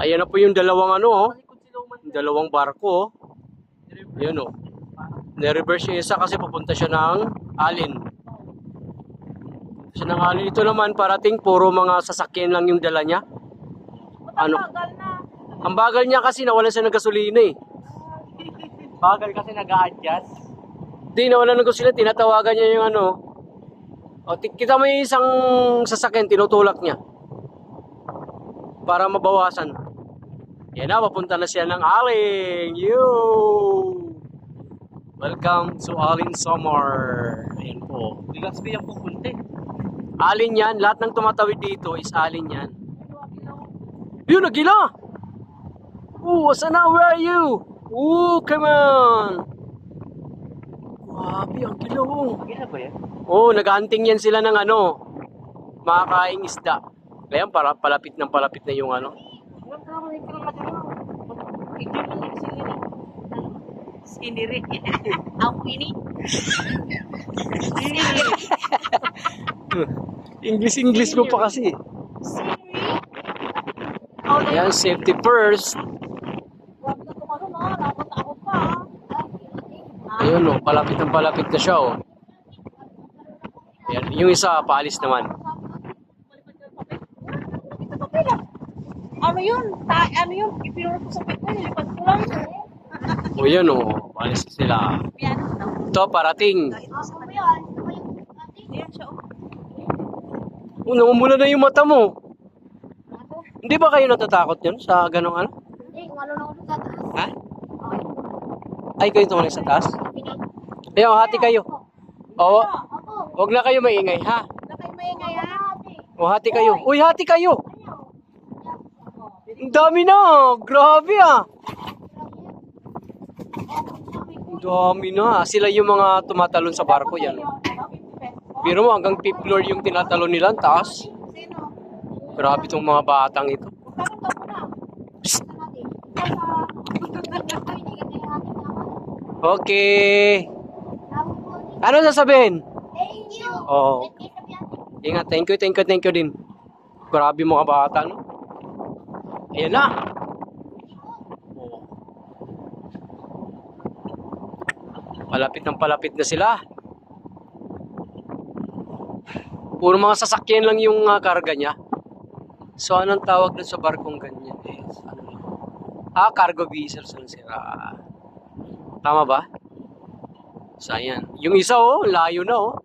Ayan na po yung dalawang ano, oh. Yung dalawang barko, oh. Ayan, oh. Nireverse yung isa kasi papunta siya ng Alin. Siya ng Alin. Ito naman parating puro mga sasakyan lang yung dala niya. Ano? Ang bagal niya kasi nawalan siya ng gasolina eh. Bagal kasi nag-a-adjust. Di nawalan ng gasolina, tinatawagan niya yung ano. O, kita mo yung isang sasakyan, tinutulak niya. Para mabawasan. Yan na, papunta na siya ng Alin. Yo! Welcome to Alin Summer. Ayan po. Bigas ba yung pupunti? Alin yan. Lahat ng tumatawid dito is Alin yan. Yun, nagila! Oh, sana, where are you? Oh, come on! Grabe, ang gila, oh. Gila ba yan? Oh, nag-hunting yan sila ng ano, makakaing isda. Kaya para palapit na yung ano. Siniri. Ang ini. English mo pa kasi. Ayan, safety first. Ayun, oh, palapit na siya, oh. Ayan, yung isa, paalis naman. Ano yun? Ano yun? Ipinuro ko sa pito. Nilipat ko lang. O yun, oh, paalis sila. Ito, parating. Ayan siya. Oh, namumula na yung mata mo. Hindi ba kayo natatakot yun sa ganong ano? Hindi, malo na ako sa taas. Ha? Ay, kayo tumalik sa taas? Ayun, hati kayo. Oo, wag na kayo maingay, ha? Nakaimay ha? O, hati kayo. Uy, hati kayo! Ang dami na! Grabe, ah! Ang dami na. Sila yung mga tumatalon sa barko, yan. Pero mo, hanggang 5th floor yung tinatalon nila, ang taas. Grabe tong mga batang ito. Psst. Okay. Ano sasabihin? Thank you. Oh, ingat. Thank you din. Grabe mga bata, no? Ayan na. Oh. Palapit na sila. Puro mga sasakyan lang yung karga niya. So, anong tawag dun sa barkong ganyan? Ano? Cargo vessels lang sila. Tama ba? So, ayan. Yung isa, oh, layo na, oh.